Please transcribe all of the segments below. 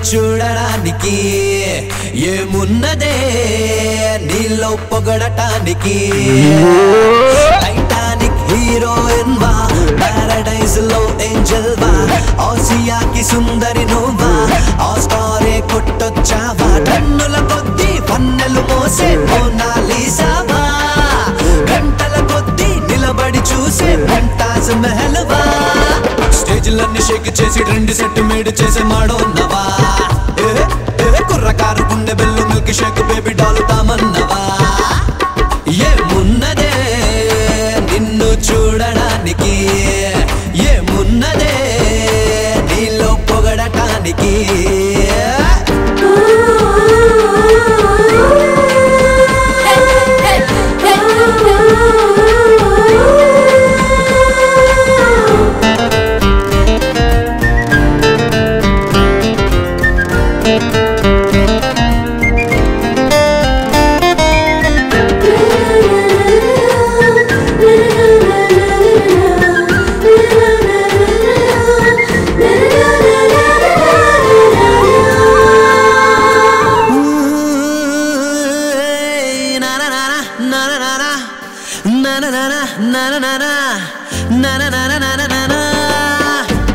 చూడడానికి ఏమున్నదే నీలో పొగడటానికి Titanic heroine వా పారడైజ్ లో ఏంజల్ వా ఆసియాకి సుందరి నువ్వా ఆస్కారే కొట్టొచ్చావా టన్నుల కొద్దీ పన్నెలు మోసే మోనాలీసావా గంటల కొద్దీ నిలబడి చూసే ముంతాజ్ మహల్ వా స్టేజ్లన్నీ షేక్ చేసి ట్రెండ్ సెట్ మేడ్ చేసే మాడోన్నవా కుర్రకారు గుండె బెల్లు మిల్క్ షేక్ బేబీ డాలు తామన్నవా ఏమున్నదే నిన్ను చూడడానికి ఏమున్నదే నీలో పొగడటానికి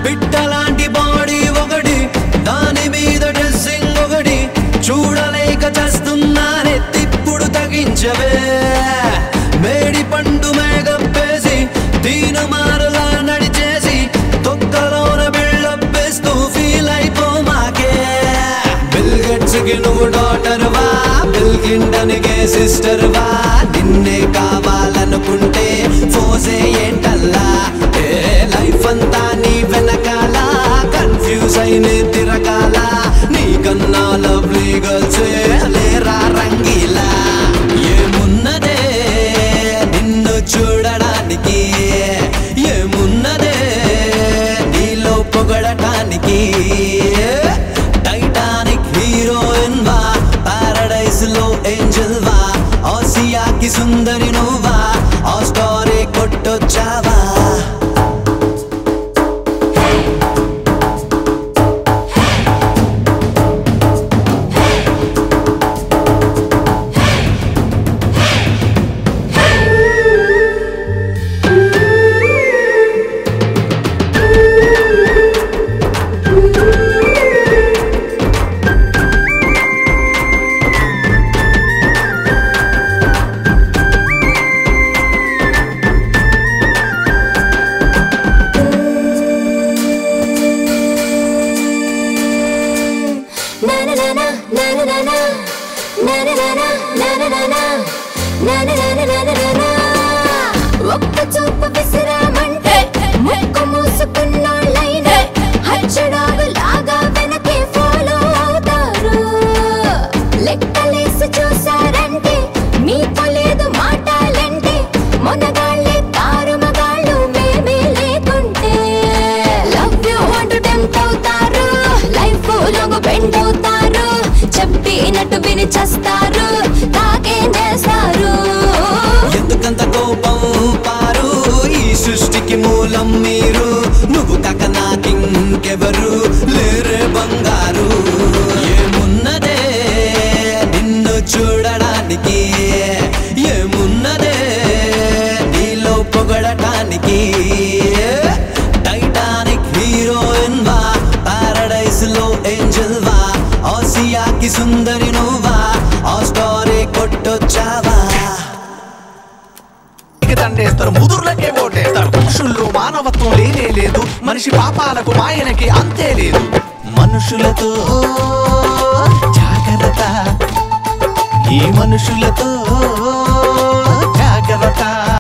పిట్టలాంటి బాడీ ఒకటి దాని మీద డ్రెస్సింగ్ ఒకటి చూడలేక చేస్తున్నానే తిప్పుడు తగించవే మేడి పండు మేగప్పేసి దీని మారలా నడిచేసి తొక్కలోన బిళ్ళప్పేస్తూ ఫీల్ అయిపోమాకే బిల్ గేట్స్ కి నువ్వు డాటర్ వా బిల్ క్లింటన్కే సిస్టర్ వా నిన్నే కావాలనుకుంటే ఫోజే ఏంటల్లా లైఫ్ అంతా నీ వెనకాల కన్ఫ్యూజ్ అయినే తిరగాల నీకన్నా లవ్లీ గర్ల్సే లేరా రంగీలా ఏమున్నదే నిన్ను చూడడానికి ఏమున్నదే నీలో పొగడటానికి టైటానిక్ హీరోయిన్ వా పారడైజ్ లో ఏంజల్ వా ఆసియాకి సుందరి నువ్వా ఆస్కారే కొట్టొచ్చావా ఒక్క చూపు విసిరామంటే ముక్కు మూసుకున్నోళ్ళైనా హచ్చడాగులాగా వెనకే ఫాలో అవుతారు లెక్కలేసి చూసారంటే మీకు లేదు మాటాలంటే మొనగాళ్ళే తారు మగాళ్ళు మేమే లేకుంటే లవ్ యూ అంటూ టెంప్ట్ అవుతారు లైఫ్ లాగా బెండ్ అవుతారు చెప్పినట్టు విని చేస్తారు తాగే చేస్తారు ఎందుకంత కోపం పారు ఈ సృష్టికి మూలం మీరు నువ్వు కాక నాకింకెవరు లేరే బంగారు ఏమున్నదే నిన్ను చూడడానికి ఏమున్నదే నీలో పొగడటానికి టైటానిక్ హీరోయిన్ వా పారడైజ్ లో ఏంజల్ వా ఆసియాకి సుందరి నువ్వా ఆస్కారే కొట్టొచ్చావా దండేస్తారు ముదుర్లకే ఓటేస్తారు మనుషుల్లో మానవత్వం లేనే లేదు మనిషి పాపాలకు మాయనకి అంతే లేదు మనుషులతో జాగ్రత్త ఈ మనుషులతో